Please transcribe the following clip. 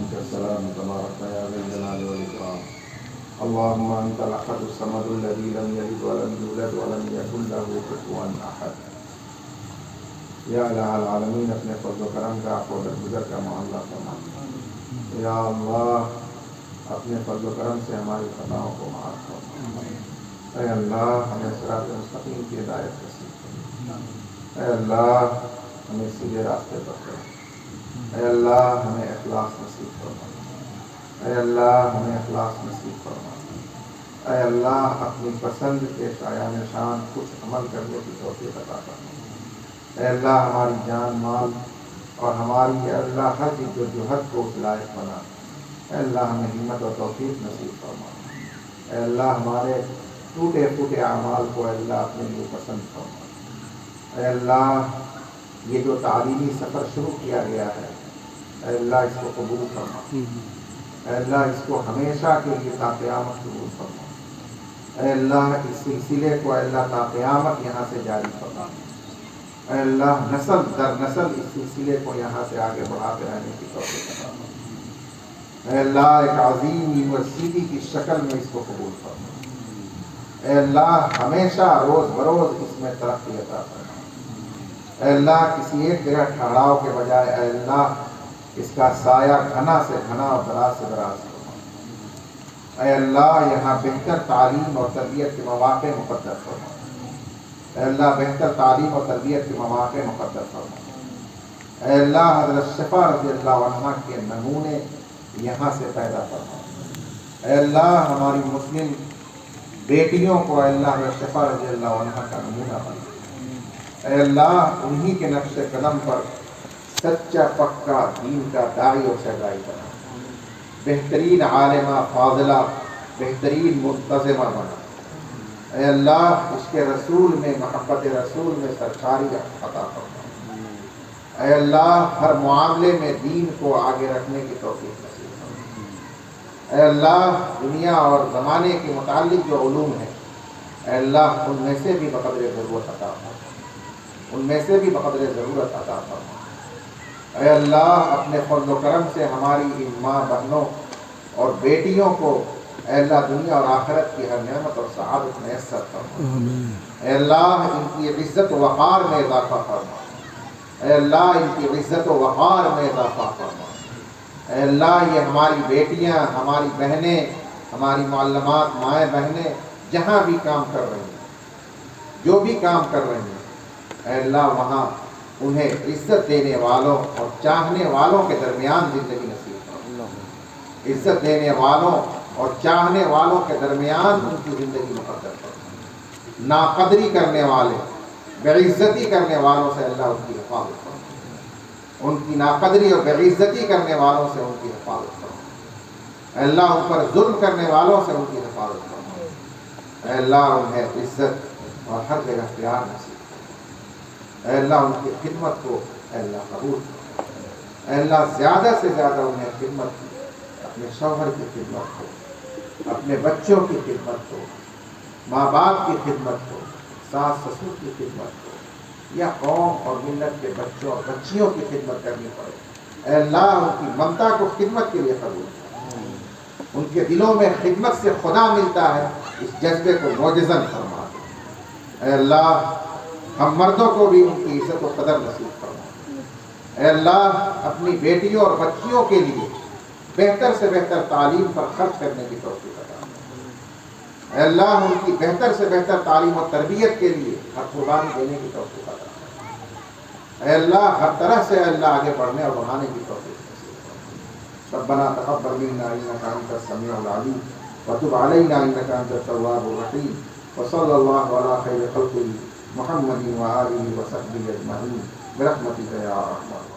ومنك السلام تبارك يا ذا الجلال والإكرام. اللهم أنت الأحد الصمد الذي لم يلد ولم يولد ولم يكن له كفوا أحد. یا الہ العالمین اپنے فضل و کرم کا عفو و درگزر کا معاملہ فرما. یا اللہ اپنے فضل و کرم سے ہماری خطاؤں کو معاف فرما. اے اللہ ہمیں صراط مستقیم کی ہدایت نصیب فرما. اے اللہ ہمیں سیدھے راستے پر کرو. اے اللہ ہمیں اخلاص نصیب فرما. اے اللہ ہمیں اخلاص نصیب فرما. اے اللہ اپنی پسند کے شایان شان کچھ عمل کرنے کی توفیق عطا فرما. اے اللہ ہماری جان مال اور ہماری اے اللہ ہر چیز و جہد کو اس لائق بنا. اے اللہ ہمیں ہمت و توفیق نصیب فرما. اے اللہ ہمارے ٹوٹے پھوٹے اعمال کو اے اللہ اپنے لیے پسند فرما. اے اللہ یہ جو تعلیمی سفر شروع کیا گیا ہے اے اللہ اس کو قبول فرما. اے اللہ اس کو ہمیشہ کے لیے تا قیامت قبول فرما. اے اللہ اس سلسلے کو اے اللہ تا قیامت یہاں سے جاری فرما. اے اللہ نسل در نسل اس سلسلے کو یہاں سے آگے بڑھاتے رہنے کی توفیق عطا فرما. اے اللہ ایک عظیم یونیورسٹی کی شکل میں اس کو قبول فرما. اے اللہ ہمیشہ روز بروز اس میں ترقی عطا فرما. اے اللہ کسی ایک جگہ ٹھہراؤ کے بجائے اے اللہ اس کا سایہ گھنا سے گھنا اور دراز سے دراز فرما. اے اللہ یہاں بہتر تعلیم اور تربیت کے مواقع مقدر فرما. اے اللہ بہتر تعلیم اور تربیت کے مواقع مقدر فرما. اے اللہ حضرت شفا رضی اللہ عنہ کے نمونے یہاں سے پیدا فرما. اے اللہ ہماری مسلم بیٹیوں کو اے اللہ حضرت شفا رضی اللہ عنہ کا نمونہ بنا. اے اللہ انہی کے نقش قدم پر سچا پکا دین کا داعی اور شہدائی بنا. بہترین عالمہ فاضلہ بہترین منتظمہ بنا. اے اللہ عشق رسول میں محبت رسول میں سرکاری عطا فرما. اے اللہ ہر معاملے میں دین کو آگے رکھنے کی توفیق نصیب فرما. اے اللہ دنیا اور زمانے کے متعلق جو علوم ہیں اے اللہ ان میں سے بھی بقدر ضرورت عطا فرما. ان میں سے بھی بقدر ضرورت عطا فرما. اے اللہ اپنے فضل و کرم سے ہماری ان ماں بہنوں اور بیٹیوں کو اے اللہ دنیا اور آخرت کی ہر نعمت اور سعادت میسر فرما. اے اللہ ان کی عزت و وقار میں اضافہ فرما. اے اللہ ان کی عزت و وقار میں اضافہ فرما. اے اللہ یہ ہماری بیٹیاں ہماری بہنیں ہماری معلمات مائیں بہنیں جہاں بھی کام کر رہی ہیں جو بھی کام کر رہی ہیں اے اللہ وہاں انہیں عزت دینے والوں اور چاہنے والوں کے درمیان زندگی نصیب فرما. عزت دینے والوں اور چاہنے والوں کے درمیان ان کی زندگی مقدر فرما. ناقدری کرنے والے بے عزتی کرنے والوں سے اللہ ان کی حفاظت فرما. ان کی ناقدری اور بے عزتی کرنے والوں سے ان کی حفاظت فرما. اے اللہ ان پر ظلم کرنے والوں سے ان کی حفاظت فرما. اے اللہ انہیں عزت اور ہر جگہ پیار نصیب. اے اللہ ان کی خدمت کو اے اللہ قبول کرو. اے اللہ زیادہ سے زیادہ انہیں خدمت کی. اپنے شوہر کی خدمت کو اپنے بچوں کی خدمت کو ماں باپ کی خدمت کو ساس سسر کی خدمت کو یا قوم اور ملت کے بچوں اور بچیوں کی خدمت کرنی پڑے. اے اللہ ان کی ممتا کو خدمت کے لیے قبول کرو. ان کے دلوں میں خدمت سے خدا ملتا ہے اس جذبے کو معجزن فرما دو. اے اللہ ہم مردوں کو بھی ان کی عزت و قدر نصیب فرما. اے اللہ اپنی بیٹیوں اور بچیوں کے لیے بہتر سے بہتر تعلیم پر خرچ کرنے کی توفیق عطا فرما. اے اللہ ان کی بہتر سے بہتر تعلیم و تربیت کے لیے ہر قربانی دینے کی توفیق عطا فرما. اے اللہ ہر طرح سے اے اللہ آگے بڑھنے اور بڑھانے کی توفیق نصیب فرما. ربنا تقبل منا انك انت السميع العليم وتب علينا انك انت التواب الرحيم وصلى الله على خير خلقه محمد وآله وصحبه أجمعين برحمتك يا أرحم الراحمين.